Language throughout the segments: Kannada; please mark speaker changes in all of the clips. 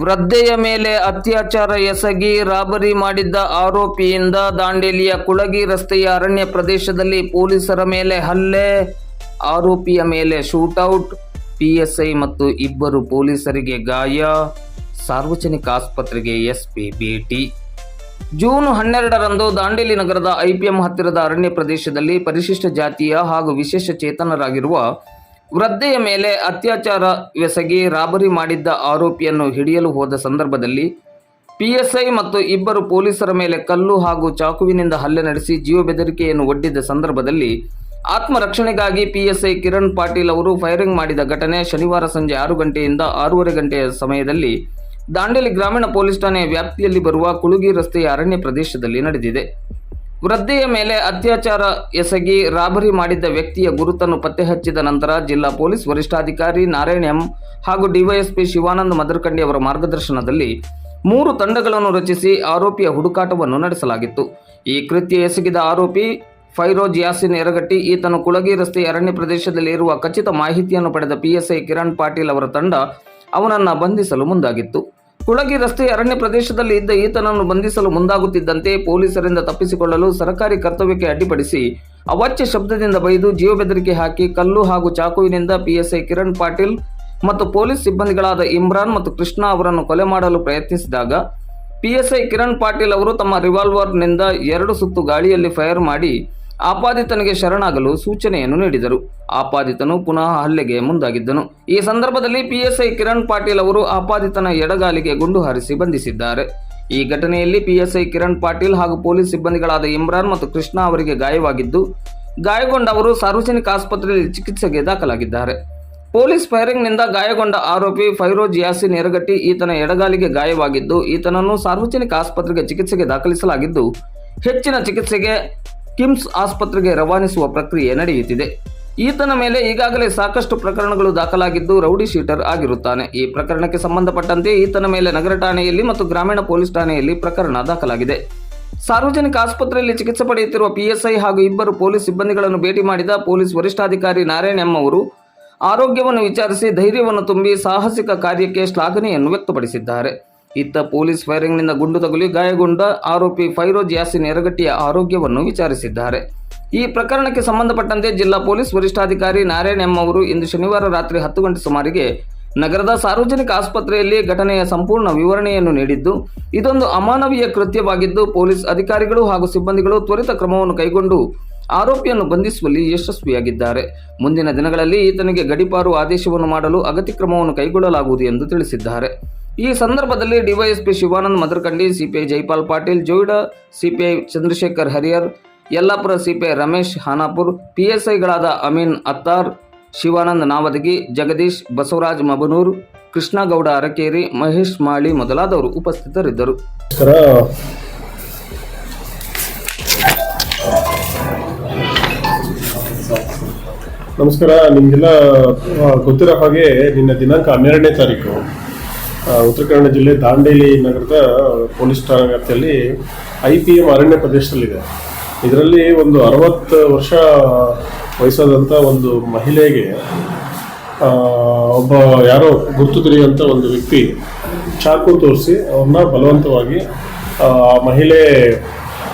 Speaker 1: ವೃದ್ಧೆಯ ಮೇಲೆ ಅತ್ಯಾಚಾರ ಎಸಗಿ ರಾಬರಿ ಮಾಡಿದ್ದ ಆರೋಪಿಯಿಂದ ದಾಂಡೇಲಿಯ ಕುಳಗಿ ರಸ್ತೆಯ ಅರಣ್ಯ ಪ್ರದೇಶದಲ್ಲಿ ಪೊಲೀಸರ ಮೇಲೆ ಹಲ್ಲೆ, ಆರೋಪಿಯ ಮೇಲೆ ಶೂಟೌಟ್, ಪಿಎಸ್ಐ ಮತ್ತು ಇಬ್ಬರು ಪೊಲೀಸರಿಗೆ ಗಾಯ, ಸಾರ್ವಜನಿಕ ಆಸ್ಪತ್ರೆಗೆ ಎಸ್ಪಿ ಭೇಟಿ. ಜೂನ್ 12ರಂದು ದಾಂಡೇಲಿ ನಗರದ ಐಪಿಎಂ ಹತ್ತಿರದ ಅರಣ್ಯ ಪ್ರದೇಶದಲ್ಲಿ ಪರಿಶಿಷ್ಟ ಜಾತಿಯ ಹಾಗೂ ವಿಶೇಷ ಚೇತನರಾಗಿರುವ ವೃದ್ಧೆಯ ಮೇಲೆ ಅತ್ಯಾಚಾರವೆಸಗಿ ರಾಬರಿ ಮಾಡಿದ್ದ ಆರೋಪಿಯನ್ನು ಹಿಡಿಯಲು ಹೋದ ಸಂದರ್ಭದಲ್ಲಿ ಪಿಎಸ್ಐ ಮತ್ತು ಇಬ್ಬರು ಪೊಲೀಸರ ಮೇಲೆ ಕಲ್ಲು ಹಾಗೂ ಚಾಕುವಿನಿಂದ ಹಲ್ಲೆ ನಡೆಸಿ ಜೀವ ಬೆದರಿಕೆಯನ್ನು ಒಡ್ಡಿದ್ದ ಸಂದರ್ಭದಲ್ಲಿ ಆತ್ಮರಕ್ಷಣೆಗಾಗಿ ಪಿಎಸ್ಐ ಕಿರಣ್ ಪಾಟೀಲ್ ಅವರು ಫೈರಿಂಗ್ ಮಾಡಿದ ಘಟನೆ ಶನಿವಾರ ಸಂಜೆ 6 ಗಂಟೆಯಿಂದ 6:30 ಗಂಟೆಯ ಸಮಯದಲ್ಲಿ ದಾಂಡೇಲಿ ಗ್ರಾಮೀಣ ಪೊಲೀಸ್ ಠಾಣೆಯ ವ್ಯಾಪ್ತಿಯಲ್ಲಿ ಬರುವ ಕುಳುಗಿ ರಸ್ತೆಯ ಅರಣ್ಯ ಪ್ರದೇಶದಲ್ಲಿ ನಡೆದಿದೆ. ವೃದ್ಧೆಯ ಮೇಲೆ ಅತ್ಯಾಚಾರ ಎಸಗಿ ರಾಬರಿ ಮಾಡಿದ್ದ ವ್ಯಕ್ತಿಯ ಗುರುತನ್ನು ಪತ್ತೆ ಹಚ್ಚಿದ ನಂತರ ಜಿಲ್ಲಾ ಪೊಲೀಸ್ ವರಿಷ್ಠಾಧಿಕಾರಿ ನಾರಾಯಣ್ ಎಂ ಹಾಗೂ ಡಿವೈಎಸ್ಪಿ ಶಿವಾನಂದ ಮದರಕಂಡಿ ಅವರ ಮಾರ್ಗದರ್ಶನದಲ್ಲಿ 3 ತಂಡಗಳನ್ನು ರಚಿಸಿ ಆರೋಪಿಯ ಹುಡುಕಾಟವನ್ನು ನಡೆಸಲಾಗಿತ್ತು. ಈ ಕೃತ್ಯ ಎಸಗಿದ ಆರೋಪಿ ಫೈರೋಜ್ ಯಾಸಿನ್ ಯರಗಟ್ಟಿ. ಈತನು ಕುಳಗಿ ರಸ್ತೆಯ ಅರಣ್ಯ ಪ್ರದೇಶದಲ್ಲಿ ಇರುವ ಖಚಿತ ಮಾಹಿತಿಯನ್ನು ಪಡೆದ ಪಿಎಸ್ಐ ಕಿರಣ್ ಪಾಟೀಲ್ ಅವರ ತಂಡ ಅವನನ್ನು ಬಂಧಿಸಲು ಮುಂದಾಗಿತ್ತು. ಕುಳಗಿ ರಸ್ತೆಯ ಅರಣ್ಯ ಪ್ರದೇಶದಲ್ಲಿ ಇದ್ದ ಈತನನ್ನು ಬಂಧಿಸಲು ಮುಂದಾಗುತ್ತಿದ್ದಂತೆ ಪೊಲೀಸರಿಂದ ತಪ್ಪಿಸಿಕೊಳ್ಳಲು ಸರ್ಕಾರಿ ಕರ್ತವ್ಯಕ್ಕೆ ಅಡ್ಡಿಪಡಿಸಿ ಅವಾಚ್ಯ ಶಬ್ದದಿಂದ ಬೈದು ಜೀವ ಬೆದರಿಕೆ ಹಾಕಿ ಕಲ್ಲು ಹಾಗೂ ಚಾಕುವಿನಿಂದ ಪಿಎಸ್ಐ ಕಿರಣ್ ಪಾಟೀಲ್ ಮತ್ತು ಪೊಲೀಸ್ ಸಿಬ್ಬಂದಿಗಳಾದ ಇಮ್ರಾನ್ ಮತ್ತು ಕೃಷ್ಣ ಅವರನ್ನು ಕೊಲೆ ಮಾಡಲು ಪ್ರಯತ್ನಿಸಿದಾಗ ಪಿಎಸ್ಐ ಕಿರಣ್ ಪಾಟೀಲ್ ಅವರು ತಮ್ಮ ರಿವಾಲ್ವರ್ನಿಂದ 2 ಸುತ್ತು ಗಾಳಿಯಲ್ಲಿ ಫೈರ್ ಮಾಡಿ ಆಪಾದಿತನಿಗೆ ಶರಣಾಗಲು ಸೂಚನೆಯನ್ನು ನೀಡಿದರು. ಆಪಾದಿತನು ಪುನಃ ಹಲ್ಲೆಗೆ ಮುಂದಾಗಿದ್ದನು. ಈ ಸಂದರ್ಭದಲ್ಲಿ ಪಿಎಸ್ಐ ಕಿರಣ್ ಪಾಟೀಲ್ ಅವರು ಆಪಾದಿತನ ಎಡಗಾಲಿಗೆ ಗುಂಡು ಹಾರಿಸಿ ಬಂಧಿಸಿದ್ದಾರೆ. ಈ ಘಟನೆಯಲ್ಲಿ ಪಿಎಸ್ಐ ಕಿರಣ್ ಪಾಟೀಲ್ ಹಾಗೂ ಪೊಲೀಸ್ ಸಿಬ್ಬಂದಿಗಳಾದ ಇಮ್ರಾನ್ ಮತ್ತು ಕೃಷ್ಣ ಅವರಿಗೆ ಗಾಯವಾಗಿದ್ದು, ಗಾಯಗೊಂಡ ಅವರು ಸಾರ್ವಜನಿಕ ಆಸ್ಪತ್ರೆಯಲ್ಲಿ ಚಿಕಿತ್ಸೆಗೆ ದಾಖಲಾಗಿದ್ದಾರೆ. ಪೊಲೀಸ್ ಫೈರಿಂಗ್ನಿಂದ ಗಾಯಗೊಂಡ ಆರೋಪಿ ಫೈರೋಜ್ ಯಾಸಿನ್ ಯರಗಟ್ಟಿ. ಈತನ ಎಡಗಾಲಿಗೆ ಗಾಯವಾಗಿದ್ದು, ಈತನನ್ನು ಸಾರ್ವಜನಿಕ ಆಸ್ಪತ್ರೆಗೆ ಚಿಕಿತ್ಸೆಗೆ ದಾಖಲಿಸಲಾಗಿದ್ದು, ಹೆಚ್ಚಿನ ಚಿಕಿತ್ಸೆಗೆ ಕಿಮ್ಸ್ ಆಸ್ಪತ್ರೆಗೆ ರವಾನಿಸುವ ಪ್ರಕ್ರಿಯೆ ನಡೆಯುತ್ತಿದೆ. ಈತನ ಮೇಲೆ ಈಗಾಗಲೇ ಸಾಕಷ್ಟು ಪ್ರಕರಣಗಳು ದಾಖಲಾಗಿದ್ದು ರೌಡಿ ಶೀಟರ್ ಆಗಿರುತ್ತಾನೆ. ಈ ಪ್ರಕರಣಕ್ಕೆ ಸಂಬಂಧಪಟ್ಟಂತೆ ಈತನ ಮೇಲೆ ನಗರ ಠಾಣೆಯಲ್ಲಿ ಮತ್ತು ಗ್ರಾಮೀಣ ಪೊಲೀಸ್ ಠಾಣೆಯಲ್ಲಿ ಪ್ರಕರಣ ದಾಖಲಾಗಿದೆ. ಸಾರ್ವಜನಿಕ ಆಸ್ಪತ್ರೆಯಲ್ಲಿ ಚಿಕಿತ್ಸೆ ಪಡೆಯುತ್ತಿರುವ ಪಿಎಸ್ಐ ಹಾಗೂ ಇಬ್ಬರು ಪೊಲೀಸ್ ಸಿಬ್ಬಂದಿಗಳನ್ನು ಭೇಟಿ ಮಾಡಿದ ಪೊಲೀಸ್ ವರಿಷ್ಠಾಧಿಕಾರಿ ನಾರಾಯಣ್ ಎಂ ಅವರು ಆರೋಗ್ಯವನ್ನು ವಿಚಾರಿಸಿ ಧೈರ್ಯವನ್ನು ತುಂಬಿ ಸಾಹಸಿಕ ಕಾರ್ಯಕ್ಕೆ ಶ್ಲಾಘನೆಯನ್ನು ವ್ಯಕ್ತಪಡಿಸಿದ್ದಾರೆ. ಇತ್ತ ಪೊಲೀಸ್ ಫೈರಿಂಗ್ನಿಂದ ಗುಂಡು ತಗುಲಿ ಗಾಯಗೊಂಡ ಆರೋಪಿ ಫೈರೋಜ್ ಯಾಸಿನ್ ಯರಗಟ್ಟಿಯ ಆರೋಗ್ಯವನ್ನು ವಿಚಾರಿಸಿದ್ದಾರೆ. ಈ ಪ್ರಕರಣಕ್ಕೆ ಸಂಬಂಧಪಟ್ಟಂತೆ ಜಿಲ್ಲಾ ಪೊಲೀಸ್ ವರಿಷ್ಠಾಧಿಕಾರಿ ನಾರಾಯಣ್ ಎಂ ಅವರು ಇಂದು ಶನಿವಾರ ರಾತ್ರಿ 10 ಗಂಟೆ ಸುಮಾರಿಗೆ ನಗರದ ಸಾರ್ವಜನಿಕ ಆಸ್ಪತ್ರೆಯಲ್ಲಿ ಘಟನೆಯ ಸಂಪೂರ್ಣ ವಿವರಣೆಯನ್ನು ನೀಡಿದ್ದು, ಇದೊಂದು ಅಮಾನವೀಯ ಕೃತ್ಯವಾಗಿದ್ದು ಪೊಲೀಸ್ ಅಧಿಕಾರಿಗಳು ಹಾಗೂ ಸಿಬ್ಬಂದಿಗಳು ತ್ವರಿತ ಕ್ರಮವನ್ನು ಕೈಗೊಂಡು ಆರೋಪಿಯನ್ನು ಬಂಧಿಸುವಲ್ಲಿ ಯಶಸ್ವಿಯಾಗಿದ್ದಾರೆ. ಮುಂದಿನ ದಿನಗಳಲ್ಲಿ ಈತನಿಗೆ ಗಡೀಪಾರು ಆದೇಶವನ್ನು ಮಾಡಲು ಅಗತ್ಯ ಕ್ರಮವನ್ನು ಕೈಗೊಳ್ಳಲಾಗುವುದು ಎಂದು ತಿಳಿಸಿದ್ದಾರೆ. ಈ ಸಂದರ್ಭದಲ್ಲಿ DYSP Shivananda Madarakandi, CPI Jaipal Patil, Joida CPI Chandrashekhar Harihar, Yallapur CPI Ramesh Hanapur, ಪಿಎಸ್ಐಗಳಾದ ಅಮೀನ್ ಅತ್ತಾರ್, ಶಿವಾನಂದ ನಾವದಗಿ, ಜಗದೀಶ್, ಬಸವರಾಜ್ ಮಬನೂರ್, ಕೃಷ್ಣಗೌಡ ಅರಕೇರಿ, ಮಹೇಶ್ ಮಾಳಿ ಮೊದಲಾದವರು ಉಪಸ್ಥಿತರಿದ್ದರು.
Speaker 2: ನಮಸ್ಕಾರ. ನಿಮಗೆಲ್ಲ ಗೊತ್ತಿರೋ ಹಾಗೆ ನಿನ್ನೆ ದಿನಾಂಕ 12ನೇ ತಾರೀಕು ಉತ್ತರ ಕನ್ನಡ ಜಿಲ್ಲೆ ದಾಂಡೇಲಿ ನಗರದ ಪೊಲೀಸ್ ಠಾಣಾ ವ್ಯಾಪ್ತಿಯಲ್ಲಿ ಐಪಿಎಂ ಅರಣ್ಯ ಪ್ರದೇಶದಲ್ಲಿದೆ. ಇದರಲ್ಲಿ ಒಂದು 60 ವರ್ಷ ವಯಸ್ಸಾದಂಥ ಒಂದು ಮಹಿಳೆಗೆ ಒಬ್ಬ ಯಾರೋ ಗುರುತು ತಿಳಿಯುವಂಥ ಒಂದು ವ್ಯಕ್ತಿ ಚಾಕು ತೋರಿಸಿ ಅವ್ರನ್ನ ಬಲವಂತವಾಗಿ ಆ ಮಹಿಳೆ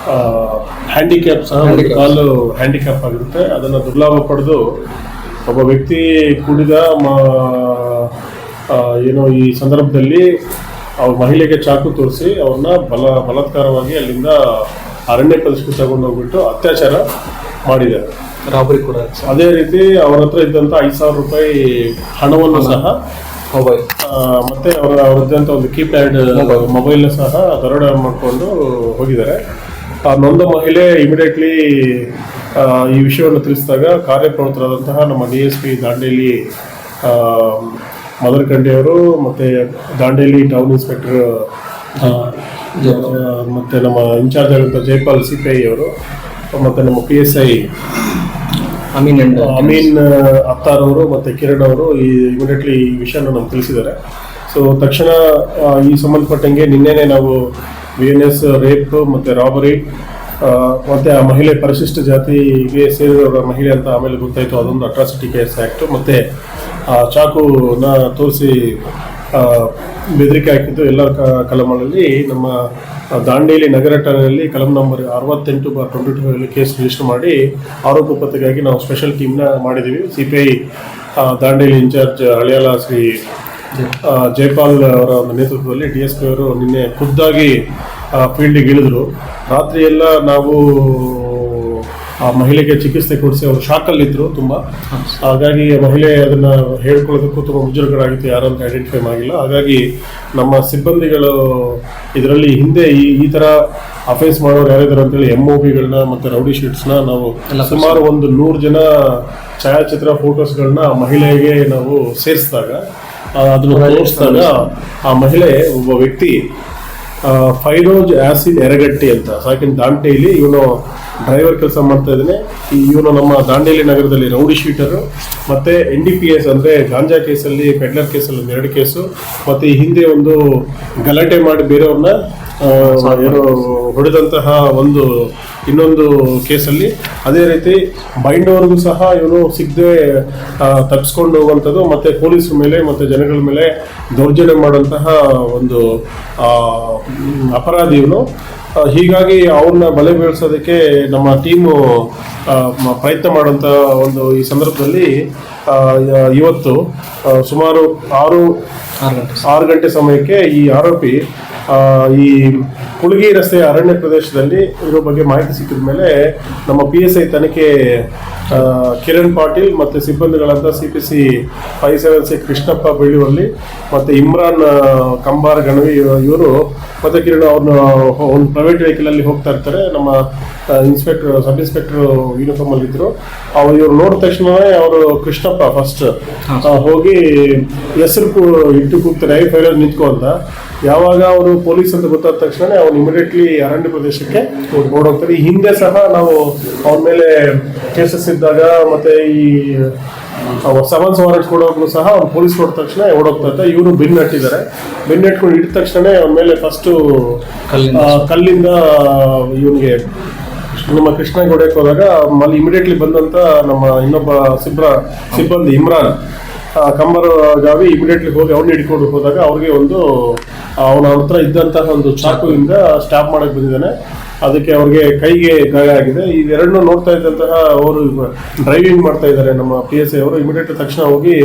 Speaker 2: ಹ್ಯಾಂಡಿಕ್ಯಾಪ್ ಸಹ ಒಂದು ಕಾಲು ಹ್ಯಾಂಡಿಕ್ಯಾಪ್ ಆಗಿರುತ್ತೆ, ಅದನ್ನು ದುರ್ಲಾಭ ಪಡೆದು ಒಬ್ಬ ವ್ಯಕ್ತಿ ಕೂಡಿದ ಏನೋ ಈ ಸಂದರ್ಭದಲ್ಲಿ ಅವ್ರ ಮಹಿಳೆಗೆ ಚಾಕು ತೋರಿಸಿ ಅವ್ರನ್ನ ಬಲಾತ್ಕಾರವಾಗಿ ಅಲ್ಲಿಂದ ಅರಣ್ಯ ಪ್ರದೇಶಕ್ಕೆ ತಗೊಂಡು ಹೋಗ್ಬಿಟ್ಟು ಅತ್ಯಾಚಾರ ಮಾಡಿದ್ದಾರೆ. ರಾಬರಿ ಕೂಡ ಅದೇ ರೀತಿ ಅವ್ರ ಹತ್ರ ಇದ್ದಂಥ 5,000 ರೂಪಾಯಿ ಹಣವನ್ನು ಸಹ ಮತ್ತೆ ಅವ್ರದ್ದಂಥ ಒಂದು ಕೀಪ್ಯಾಡ್ ಮೊಬೈಲ್ನ ಸಹ ದರೋಡೆ ಮಾಡಿಕೊಂಡು ಹೋಗಿದ್ದಾರೆ. ಆ ನೊಂದ ಮಹಿಳೆ ಇಮಿಡಿಯೇಟ್ಲಿ ಈ ವಿಷಯವನ್ನು ತಿಳಿಸಿದಾಗ ಕಾರ್ಯಪ್ರವೃತ್ತರಾದಂತಹ ನಮ್ಮ ಡಿಎಸ್ಪಿ ದಾಂಡೇಲಿ ಮದರಕಂಡಿ ಅವರು, ಮತ್ತು ದಾಂಡೇಲಿ ಟೌನ್ ಇನ್ಸ್ಪೆಕ್ಟರ್ ಮತ್ತು ನಮ್ಮ ಇನ್ಚಾರ್ಜ್ ಆಗಿರುವಂಥ ಜೈಪಾಲ್ ಸಿಪಿಐ ಅವರು, ಮತ್ತು ನಮ್ಮ ಪಿಎಸ್ಐ ಅಮೀನ್ ಅತ್ತಾರ್ ಅವರು ಮತ್ತು ಕಿರಣ್ ಅವರು ಇಮಿಡಿಯೇಟ್ಲಿ ಈ ವಿಷಯನ ನಮ್ಗೆ ತಿಳಿಸಿದ್ದಾರೆ. ಸೊ ತಕ್ಷಣ ಈ ಸಂಬಂಧಪಟ್ಟಂಗೆ ನಿನ್ನೆನೇ ನಾವು VNS ರೇಪ್ ಮತ್ತು ರಾಬರಿ ಮತ್ತೆ ಆ ಮಹಿಳೆ ಪರಿಶಿಷ್ಟ ಜಾತಿಗೆ ಸೇರಿದವರ ಮಹಿಳೆ ಅಂತ ಆಮೇಲೆ ಗೊತ್ತಾಯಿತು. ಅದೊಂದು ಅಟ್ರಾಸಿಟಿ ಕೇಸ್ ಆ್ಯಕ್ಟು. ಮತ್ತು ಆ ಚಾಕುನ ತೋರಿಸಿ ಬೆದರಿಕೆ ಹಾಕಿದ್ದು ಎಲ್ಲ ಕಲಂಗಳಲ್ಲಿ ನಮ್ಮ ದಾಂಡೇಲಿ ನಗರ ಠಾಣೆಯಲ್ಲಿ ಕಲಂ ನಂಬರ್ 68/22 ಕೇಸ್ ರಿಜಿಸ್ಟರ್ ಮಾಡಿ ಆರೋಪ ಪತ್ತೆಗಾಗಿ ನಾವು ಸ್ಪೆಷಲ್ ಟೀಮ್ನ ಮಾಡಿದ್ದೀವಿ. CPI ದಾಂಡೇಲಿ ಇನ್ಚಾರ್ಜ್ ಹಳಿಯಾಲ ಶ್ರೀ ಜೈಪಾಲ್ ಅವರ ಒಂದು ನೇತೃತ್ವದಲ್ಲಿ DSP ಅವರು ನಿನ್ನೆ ಖುದ್ದಾಗಿ ಫೀಲ್ಡಿಗೆ ಇಳಿದ್ರು. ರಾತ್ರಿ ಎಲ್ಲ ನಾವು ಆ ಮಹಿಳೆಗೆ ಚಿಕಿತ್ಸೆ ಕೊಡಿಸಿ ಅವರು ಶಾಕಲ್ಲಿದ್ದರು ತುಂಬ. ಹಾಗಾಗಿ ಮಹಿಳೆ ಅದನ್ನು ಹೇಳ್ಕೊಳ್ಳೋದಕ್ಕೂ ತುಂಬ ಮುಜುಗರಾಗಿತ್ತು, ಯಾರಂತ ಐಡೆಂಟಿಫೈ ಆಗಿಲ್ಲ. ಹಾಗಾಗಿ ನಮ್ಮ ಸಿಬ್ಬಂದಿಗಳು ಇದರಲ್ಲಿ ಹಿಂದೆ ಈ ಥರ ಅಫೆನ್ಸ್ ಮಾಡೋರು ಯಾರಿದ್ದಾರೆ ಅಂತೇಳಿ MOBಗಳನ್ನ ಮತ್ತು ರೌಡಿ ಶೀಟ್ಸ್ನ ನಾವು ಸುಮಾರು ಒಂದು 100 ಜನ ಛಾಯಾಚಿತ್ರ ಫೋಟೋಸ್ಗಳನ್ನ ಮಹಿಳೆಗೆ ನಾವು ಸೇರಿಸಿದಾಗ ಅದನ್ನು ತೋರಿಸಿದಾಗ ಆ ಮಹಿಳೆ ಒಬ್ಬ ವ್ಯಕ್ತಿ ಫೈರೋಜ್ ಆಸಿಡ್ ಎರಗಟ್ಟಿ ಅಂತ ಸಾಕಿನ ದಾಂಡೇಲಿ ಇವನು ಡ್ರೈವರ್ ಕೆಲಸ ಮಾಡ್ತಾ ಇದ್ದಾನೆ. ಇವನು ನಮ್ಮ ದಾಂಡೇಲಿ ನಗರದಲ್ಲಿ ರೌಡಿ ಶೀಟರು ಮತ್ತು NDPS ಅಂದರೆ ಗಾಂಜಾ ಕೇಸಲ್ಲಿ, ಪೆಡ್ಲರ್ ಕೇಸಲ್ಲಿ 2 ಕೇಸು, ಮತ್ತು ಈ ಹಿಂದೆ ಒಂದು ಗಲಾಟೆ ಮಾಡಿ ಬೇರೆಯವ್ರನ್ನ ಏನು ಹೊಡೆದಂತಹ ಇನ್ನೊಂದು ಕೇಸಲ್ಲಿ, ಅದೇ ರೀತಿ ಬೈಂಡವ್ರಿಗೂ ಸಹ ಇವನು ಸಿಗದೆ ತಪ್ಪಿಸ್ಕೊಂಡು ಹೋಗುವಂಥದ್ದು, ಮತ್ತು ಪೊಲೀಸರ ಮೇಲೆ ಮತ್ತು ಜನಗಳ ಮೇಲೆ ದೌರ್ಜನ್ಯ ಮಾಡುವಂತಹ ಒಂದು ಅಪರಾಧಿ ಇವನು. ಹೀಗಾಗಿ ಅವ್ರನ್ನ ಬಲೆ ಬೀಳಿಸೋದಕ್ಕೆ ನಮ್ಮ ಟೀಮು ಪ್ರಯತ್ನ ಮಾಡೋಂಥ ಈ ಸಂದರ್ಭದಲ್ಲಿ ಇವತ್ತು ಸುಮಾರು 6 ಗಂಟೆ ಸಮಯಕ್ಕೆ ಈ ಆರೋಪಿ ಈ ಕುಳಗಿ ರಸ್ತೆಯ ಅರಣ್ಯ ಪ್ರದೇಶದಲ್ಲಿ ಇರೋ ಬಗ್ಗೆ ಮಾಹಿತಿ ಸಿಕ್ಕಿದ ಮೇಲೆ ನಮ್ಮ PSI ತನಿಖೆ ಕಿರಣ್ ಪಾಟೀಲ್ ಮತ್ತು ಸಿಬ್ಬಂದಿಗಳಂತ CPC 576 ಕೃಷ್ಣಪ್ಪ ಬೆಳ್ಳಿವಲ್ಲಿ ಮತ್ತು ಇಮ್ರಾನ್ ಕಂಬಾರ್ ಗಣವಿ ಇವರು ಮತ್ತು ಕಿರಣ್ ಅವ್ರನ್ನ ಒಂದು ಪ್ರೈವೇಟ್ ವೆಹಿಕಲಲ್ಲಿ ಹೋಗ್ತಾ ಇರ್ತಾರೆ. ನಮ್ಮ ಸಬ್ ಇನ್ಸ್ಪೆಕ್ಟರ್ ಯೂನಿಫಾರ್ಮ್ ಇದ್ರು. ಇವ್ರು ನೋಡಿದ ತಕ್ಷಣವೇ ಅವರು ಕೃಷ್ಣಪ್ಪ ಫಸ್ಟ್ ಹೋಗಿ ಹೆಸರು ಇಟ್ಟು ಕೂಗ್ತಾರೆ, ಫೈಲರ್ ನಿಂತ್ಕೊ ಅಂತ. ಯಾವಾಗ ಅವರು ಪೊಲೀಸ್ ಅಂತ ಗೊತ್ತಾದ ತಕ್ಷಣ ಅವ್ನು ಇಮಿಡಿಯೇಟ್ಲಿ ಅರಣ್ಯ ಪ್ರದೇಶಕ್ಕೆ ಓಡೋಗ್ತಾರೆ. ಈ ಹಿಂದೆ ಸಹ ನಾವು ಅವನ ಮೇಲೆ ಕೇಸಸ್ ಇದ್ದಾಗ ಮತ್ತೆ ಈ ಸಮನ್ಸ್ ವಾರೆಂಟ್ಸ್ ಕೊಡೋಗ್ಲೂ ಸಹ ಅವ್ನು ಪೊಲೀಸ್ ನೋಡಿದ ತಕ್ಷಣ ಓಡೋಗ್ತಾ ಇದ್ದ. ಇವರು ಬೆನ್ನಟ್ಟಿದ್ದಾರೆ. ಬೆನ್ನಟ್ಕೊಂಡು ಹಿಡಿದ ತಕ್ಷಣ ಅವನ ಮೇಲೆ ಫಸ್ಟು ಕಲ್ಲಿಂದ ಇವನಿಗೆ ನಮ್ಮ ಕೃಷ್ಣಗೆ ಹೊಡೆಯಕ್ಕೆ ಹೋದಾಗ ಇಮಿಡಿಯೇಟ್ಲಿ ಬಂದಂತ ನಮ್ಮ ಇನ್ನೊಬ್ಬ ಸಿಬ್ಬಂದಿ ಇಮ್ರಾನ್ ಕಂಬರ್ ಗಾವಿ ಇಮಿಡಿಯೇಟ್ಲಿ ಹೋಗಿ ಅವ್ರನ್ನ ಹಿಡ್ಕೊಂಡು ಹೋದಾಗ ಅವ್ರಿಗೆ ಅವನ ಹತ್ರ ಇದ್ದಂತಹ ಒಂದು ಚಾಕುವಿಂದ ಸ್ಟ್ಯಾಪ್ ಮಾಡಕ್ಕೆ ಬಂದಿದ್ದಾನೆ. ಅದಕ್ಕೆ ಅವ್ರಿಗೆ ಕೈಗೆ ಗಾಯ ಆಗಿದೆ. ಇವೆರಡನ್ನೂ ನೋಡ್ತಾ ಇದ್ದಂತಹ ಅವರು ಡ್ರೈವಿಂಗ್ ಮಾಡ್ತಾ ಇದ್ದಾರೆ ನಮ್ಮ PSI ಅವರು. ಇಮಿಡಿಯೇಟ್ ತಕ್ಷಣ ಹೋಗಿ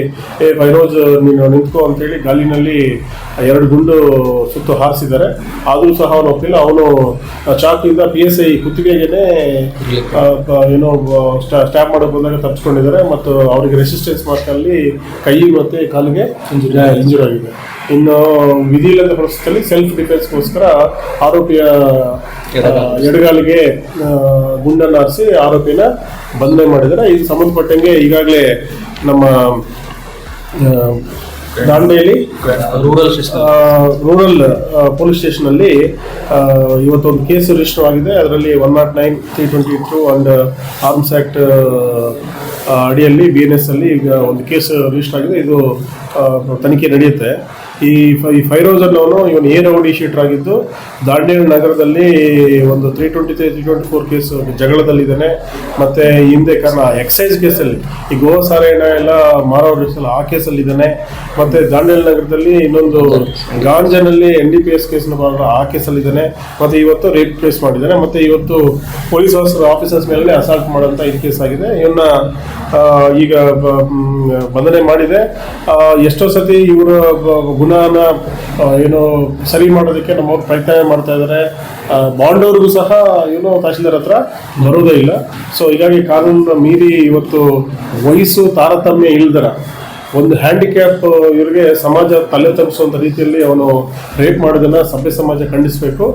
Speaker 2: ಫೈರೋಜ್ ನೀನು ನಿಂತ್ಕೋ ಅಂತೇಳಿ ಗಾಲಿನಲ್ಲಿ 2 ಗುಂಡು ಸುತ್ತು ಹಾರಿಸಿದ್ದಾರೆ. ಆದರೂ ಸಹ ಅವನು ಒಪ್ಪಿಲ್ಲ. ಅವನು ಚಾಕಿಂದ PSI ಕುತ್ತಿಗೆಗೇನೆ ಏನೋ ಸ್ಟ್ಯಾಪ್ ಮಾಡೋಕೆ ಬಂದಾಗ ತಪ್ಪಿಸ್ಕೊಂಡಿದ್ದಾರೆ. ಮತ್ತು ಅವರಿಗೆ ರೆಸಿಸ್ಟೆನ್ಸ್ ಮಾರ್ಕಲ್ಲಿ ಕೈ ಮತ್ತು ಕಾಲಿಗೆ ಇಂಜುರಿ ಆಗಿದೆ. ಇನ್ನು ವಿಧಿ ಇಲ್ಲದ ಪರಿಸ್ಥಿತಿಯಲ್ಲಿ ಸೆಲ್ಫ್ ಡಿಫೆನ್ಸ್ಗೋಸ್ಕರ ಆರೋಪಿಯ ಎಡಗಾಲಿಗೆ ಗುಂಡನ್ನು ಹಾರಿಸಿ ಆರೋಪಿನ ಬಂಧನ ಮಾಡಿದ್ದಾರೆ. ಇದು ಸಂಬಂಧಪಟ್ಟಂಗೆ ಈಗಾಗಲೇ ನಮ್ಮ ದಾಂಡೇಲಿ ರೂರಲ್ ಪೊಲೀಸ್ ಸ್ಟೇಷನಲ್ಲಿ ಇವತ್ತೊಂದು ಕೇಸ್ ರಿಜಿಸ್ಟರ್ ಆಗಿದೆ. ಅದರಲ್ಲಿ 109, 322 ಅಂಡ್ ಆರ್ಮ್ಸ್ ಆ್ಯಕ್ಟ್ ಅಡಿಯಲ್ಲಿ BNS ಅಲ್ಲಿ ಈಗ ಒಂದು ಕೇಸ್ ರಿಜಿಸ್ಟರ್ ಆಗಿದೆ. ಇದು ತನಿಖೆ ನಡೆಯುತ್ತೆ. ಈ ಫೈರೋಜ್ ಅನ್ನೋನು ಇವನು ರೌಡಿ ಶೀಟರ್ ಆಗಿದ್ದು ದಾಂಡೇಲಿ ನಗರದಲ್ಲಿ ಒಂದು 323, 324 ಕೇಸ್ ಜಗಳದಲ್ಲಿದ್ದಾನೆ. ಮತ್ತು ಹಿಂದೆ ಎಕ್ಸೈಸ್ ಕೇಸಲ್ಲಿ ಈ ಗೋವಾ ಸಾರಾಯಣ ಎಲ್ಲ ಮಾರೋಲ್ಲ ಆ ಕೇಸಲ್ಲಿದ್ದಾನೆ. ಮತ್ತು ದಾಂಡೇಲಿ ನಗರದಲ್ಲಿ ಇನ್ನೊಂದು ಗಾಂಜಾನಲ್ಲಿ NDPS ಕೇಸ್ನ ಆ ಕೇಸಲ್ಲಿದ್ದಾನೆ. ಮತ್ತು ಇವತ್ತು ರೇಪ್ ಕೇಸ್ ಮಾಡಿದ್ದಾನೆ. ಮತ್ತು ಇವತ್ತು ಪೊಲೀಸ್ ಆಫೀಸರ್ಸ್ ಮೇಲೆ ಅಸಾಲ್ಟ್ ಮಾಡೋಂಥ ಇದು ಕೇಸ್ ಆಗಿದೆ. ಇವನ್ನ ಈಗ ಬಂಧನೆ ಮಾಡಿದೆ. ಎಷ್ಟೋ ಸತಿ ಇವರ ಗುಣನ ಏನು ಸರಿ ಮಾಡೋದಕ್ಕೆ ನಮ್ಮವ್ರು ಪ್ರಯತ್ನ ಮಾಡ್ತಾ ಇದ್ದಾರೆ. ಬಾಂಡ್ ಅವ್ರಿಗೂ ಸಹ ಏನು ತಹಶೀಲ್ದಾರ್ ಹತ್ರ ಬರೋದೇ ಇಲ್ಲ. ಸೊ ಹೀಗಾಗಿ ಕಾನೂನನ್ನ ಮೀರಿ ಇವತ್ತು ವಯಸ್ಸು ತಾರತಮ್ಯ ಇಲ್ದರ ಒಂದು ಹ್ಯಾಂಡಿಕ್ಯಾಪ್ ಇವರಿಗೆ ಸಮಾಜ ತಲೆ ತಗ್ಗಿಸುವಂಥ ರೀತಿಯಲ್ಲಿ ಅವನು ರೇಪ್ ಮಾಡೋದನ್ನ ಸಭ್ಯ ಸಮಾಜ ಖಂಡಿಸಬೇಕು.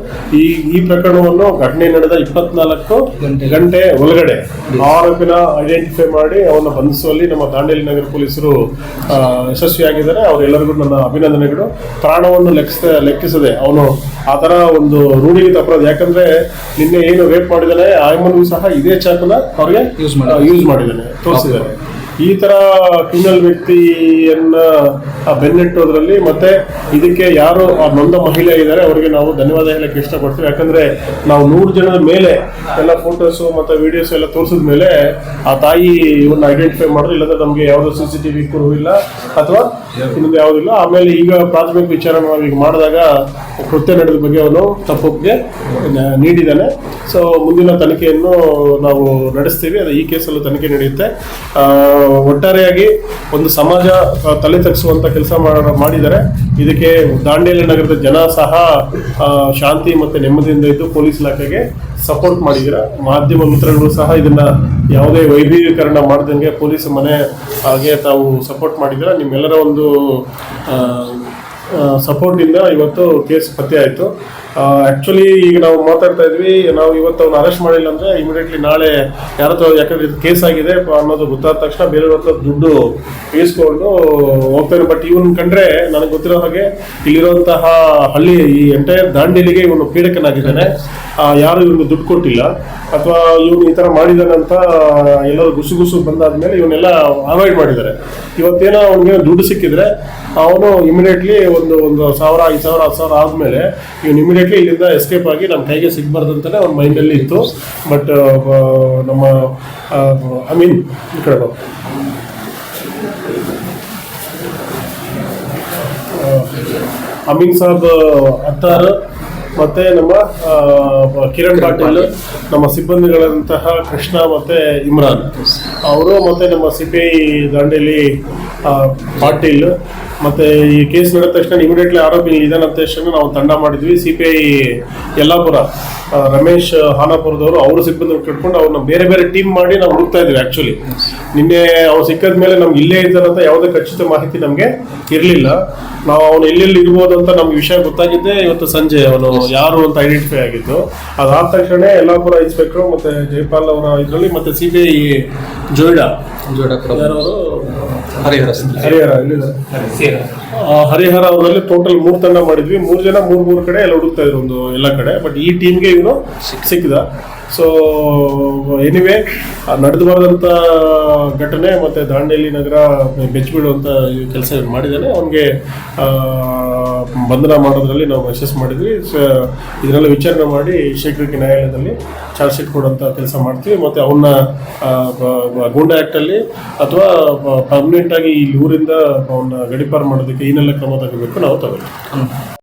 Speaker 2: ಈ ಪ್ರಕರಣವನ್ನು ಘಟನೆ ನಡೆದ 24 ಗಂಟೆ ಒಳಗಡೆ ಆರೋಪಿನ ಐಡೆಂಟಿಫೈ ಮಾಡಿ ಅವನ್ನ ಬಂಧಿಸುವಲ್ಲಿ ನಮ್ಮ ದಾಂಡೇಲಿ ನಗರ ಪೊಲೀಸರು ಯಶಸ್ವಿಯಾಗಿದ್ದಾರೆ. ಅವರೆಲ್ಲರಿಗೂ ನನ್ನ ಅಭಿನಂದನೆಗಳು. ಪ್ರಾಣವನ್ನು ಲೆಕ್ಕಿಸದೆ ಅವನು ಆ ಥರ ಒಂದು ರೂಢಿಗತ ಅಪರಾಧ. ಯಾಕಂದ್ರೆ ನಿನ್ನೆ ಏನು ರೇಪ್ ಮಾಡಿದ್ದಾನೆ ಆಯಮ್ಮನಿಗೂ ಸಹ ಇದೇ ಚಾಕುನ ಅವ್ರಿಗೆ ಯೂಸ್ ಮಾಡಿದ್ದಾನೆ, ತೋರಿಸಿದ್ದಾರೆ. ಈ ತರ ಕ್ರಿಮಿನಲ್ ವ್ಯಕ್ತಿಯನ್ನ ಬೆನ್ನಟ್ಟೋದ್ರಲ್ಲಿ ಮತ್ತೆ ಇದಕ್ಕೆ ಯಾರು ಆ ನೊಂದ ಮಹಿಳೆ ಇದ್ದಾರೆ ಅವರಿಗೆ ನಾವು ಧನ್ಯವಾದ ಹೇಳಕ್ಕೆ ಇಷ್ಟಪಡ್ತೀವಿ. ಯಾಕಂದ್ರೆ ನಾವು 100 ಜನದ ಮೇಲೆ ಎಲ್ಲ ಫೋಟೋಸ್ ಮತ್ತೆ ವಿಡಿಯೋಸ್ ಎಲ್ಲ ತೋರಿಸಿದ ಮೇಲೆ ಆ ತಾಯಿ ಇವನ್ನ ಐಡೆಂಟಿಫೈ ಮಾಡೋದು, ಇಲ್ಲದ್ರೆ ನಮಗೆ ಯಾವುದೋ CCTV ಕುರು ಇಲ್ಲ ಅಥವಾ ಇನ್ನೊಂದು ಯಾವುದಿಲ್ಲ. ಆಮೇಲೆ ಈಗ ಪ್ರಾಥಮಿಕ ವಿಚಾರ ನಾವು ಈಗ ಮಾಡಿದಾಗ ಕೃತ್ಯ ನಡೆದ ಬಗ್ಗೆ ಅವನು ತಪ್ಪೊಪ್ಪಿಗೆ ನೀಡಿದ್ದಾನೆ. ಸೊ ಮುಂದಿನ ತನಿಖೆಯನ್ನು ನಾವು ನಡೆಸ್ತೀವಿ. ಅದು ಈ ಕೇಸಲ್ಲೂ ತನಿಖೆ ನಡೆಯುತ್ತೆ. ಒಟ್ಟಾರೆಯಾಗಿ ಒಂದು ಸಮಾಜ ತಲೆ ತಗ್ಗಿಸುವಂತ ಕೆಲಸ ಮಾಡಿದ್ದಾರೆ. ಇದಕ್ಕೆ ದಾಂಡೇಲಿ ನಗರದ ಜನ ಸಹ ಶಾಂತಿ ಮತ್ತೆ ನೆಮ್ಮದಿಯಿಂದ ಇದ್ದು ಪೊಲೀಸ್ ಇಲಾಖೆಗೆ ಸಪೋರ್ಟ್ ಮಾಡಿದ್ದೀರಾ. ಮಾಧ್ಯಮ ಮಿತ್ರಗಳು ಸಹ ಇದನ್ನ ಯಾವುದೇ ವೈಭವೀಕರಣ ಮಾಡ್ದಂಗೆ ಪೊಲೀಸ್ ಮನೆ ಹಾಗೆ ತಾವು ಸಪೋರ್ಟ್ ಮಾಡಿದ್ದೀರಾ. ನಿಮ್ಮೆಲ್ಲರ ಒಂದು ಸಪೋರ್ಟಿಂದ ಇವತ್ತು ಕೇಸ್ ಪತ್ತೆ ಆಯಿತು. ಆ್ಯಕ್ಚುಲಿ ಈಗ ನಾವು ಮಾತಾಡ್ತಾ ಇದ್ವಿ, ನಾವು ಇವತ್ತು ಅವ್ನು ಅರೆಸ್ಟ್ ಮಾಡಿಲ್ಲ ಅಂದರೆ ಇಮಿಡಿಯೇಟ್ಲಿ ನಾಳೆ ಯಾರ ಹತ್ರ, ಯಾಕಂದ್ರೆ ಇದು ಕೇಸ್ ಆಗಿದೆ ಅನ್ನೋದು ಗೊತ್ತಾದ ತಕ್ಷಣ ಬೇರೆಯವ್ರ ಹತ್ರ ದುಡ್ಡು ಇಸ್ಕೊಂಡು ಹೋಗ್ತಾನೆ. ಬಟ್ ಇವನ್ ಕಂಡ್ರೆ ನನಗೆ ಗೊತ್ತಿರೋ ಹಾಗೆ ಇಲ್ಲಿರುವಂತಹ ಹಳ್ಳಿ ಈ ಎಂಟೈರ್ ದಾಂಡೇಲಿಗೆ ಇವನು ಪೀಡಕನಾಗಿದ್ದಾನೆ. ಯಾರು ಇವನಿಗೆ ದುಡ್ಡು ಕೊಟ್ಟಿಲ್ಲ ಅಥವಾ ಇವನು ಈ ಥರ ಮಾಡಿದಾನಂತ ಎಲ್ಲರೂ ಗುಸು ಬಂದಾದ್ಮೇಲೆ ಇವನ್ನೆಲ್ಲ ಅವಾಯ್ಡ್ ಮಾಡಿದ್ದಾರೆ. ಇವತ್ತೇನೋ ಅವನಿಗೆ ದುಡ್ಡು ಸಿಕ್ಕಿದ್ರೆ ಅವನು ಇಮಿಡಿಯೇಟ್ಲಿ ಒಂದು 1,000, 5,000, 10,000 ಆದಮೇಲೆ ಇವನು ಇಮಿಡಿಯೇಟ್ಲಿ ಇಲ್ಲಿಂದ ಎಸ್ಕೇಪ್ ಆಗಿ ನಮ್ಮ ಕೈಗೆ ಸಿಗಬಾರ್ದು ಅಂತಲೇ ಅವ್ನ ಮೈಂಡಲ್ಲಿ ಇತ್ತು. ಬಟ್ ನಮ್ಮ ಈ ಕಡೆ ಅಮೀನ್ ಸಾಬ್ ಅತ್ತಾರ್ ಮತ್ತೆ ನಮ್ಮ ಕಿರಣ್ ಪಾಟೀಲ್, ನಮ್ಮ ಸಿಬ್ಬಂದಿಗಳಂತಹ ಕೃಷ್ಣ ಮತ್ತೆ ಇಮ್ರಾನ್ ಅವರು, ಮತ್ತೆ ನಮ್ಮ CPI ದಾಂಡೇಲಿ ಪಾಟೀಲ್, ಮತ್ತೆ ಈ ಕೇಸ್ ನಡೆದ ತಕ್ಷಣ ಇಮಿಡಿಯೇಟ್ಲಿ ಆರೋಪಿ ಇದಾನ ಅಂತ ತಕ್ಷಣ ನಾವು ತಂಡ ಮಾಡಿದ್ವಿ. CPI ಯಲ್ಲಾಪುರ ರಮೇಶ್ ಹಾನಾಪುರದವರು ಅವ್ರ ಸಿಬ್ಬಂದಿ ಕಟ್ಕೊಂಡು ಅವ್ರನ್ನ ಬೇರೆ ಬೇರೆ ಟೀಮ್ ಮಾಡಿ ನಾವು ಹುಡುಕ್ತಾ ಇದ್ವಿ. ಆಕ್ಚುಲಿ ನಿನ್ನೆ ಅವ್ರು ಸಿಕ್ಕದ ಮೇಲೆ ನಮ್ಗೆ ಇಲ್ಲೇ ಇದ್ದಾರಂತ ಯಾವುದೇ ಖಚಿತ ಮಾಹಿತಿ ನಮಗೆ ಇರಲಿಲ್ಲ. ನಾವು ಅವನು ಎಲ್ಲೆಲ್ಲಿ ಇರ್ಬೋದು ಅಂತ ನಮ್ಗೆ ವಿಷಯ ಗೊತ್ತಾಗಿದ್ದೆ ಇವತ್ತು ಸಂಜೆ ಅವನು ಯಾರು ಅಂತ ಐಡೆಂಟಿಫೈ ಆಗಿದ್ದು. ಅದಾದ ತಕ್ಷಣ ಯಲ್ಲಾಪುರ ಇನ್ಸ್ಪೆಕ್ಟರ್ ಮತ್ತೆ ಜೈಪಾಲ್ ಅವರ ಇದರಲ್ಲಿ ಮತ್ತೆ CPI ಜೋಯ್ಡಾ ಹರಿಹರ ಅವರಲ್ಲಿ ಟೋಟಲ್ 3 ತಂಡ ಮಾಡಿದ್ವಿ. 3 ಜನ 3 ಕಡೆ ಎಲ್ಲ ಹುಡುಕ್ತಾ ಇದ್ರು ಒಂದು ಎಲ್ಲ ಕಡೆ. ಬಟ್ ಈ ಟೀಮ್ಗೆ ಇವನು ಸಿಕ್ಕಿದ. ಸೊ ಎನಿವೇ ನಡೆದು ಬರದಂಥ ಘಟನೆ ಮತ್ತು ದಾಂಡೇಲಿ ನಗರ ಬೆಚ್ಚಿಬಿಡುವಂಥ ಕೆಲಸ ಮಾಡಿದ್ದಾನೆ. ಅವನಿಗೆ ಬಂಧನ ಮಾಡೋದ್ರಲ್ಲಿ ನಾವು ಯಶಸ್ಸು ಮಾಡಿದ್ವಿ. ಇದನ್ನೆಲ್ಲ ವಿಚಾರಣೆ ಮಾಡಿ ಶೀಘ್ರಕ್ಕೆ ನ್ಯಾಯಾಲಯದಲ್ಲಿ ಚಾರ್ಜ್ ಶೀಟ್ ಕೊಡುವಂಥ ಕೆಲಸ ಮಾಡ್ತೀವಿ. ಮತ್ತು ಅವನ್ನ ಗೂಂಡಾ ಆ್ಯಕ್ಟಲ್ಲಿ ಅಥವಾ ಪರ್ಮನೆಂಟಾಗಿ ಈ ಊರಿಂದ ಅವನ್ನ ಗಡೀಪಾರು ಮಾಡೋದಕ್ಕೆ ಏನೆಲ್ಲ ಕ್ರಮ ತಗೋಬೇಕು ನಾವು ತಗೋತೀವಿ.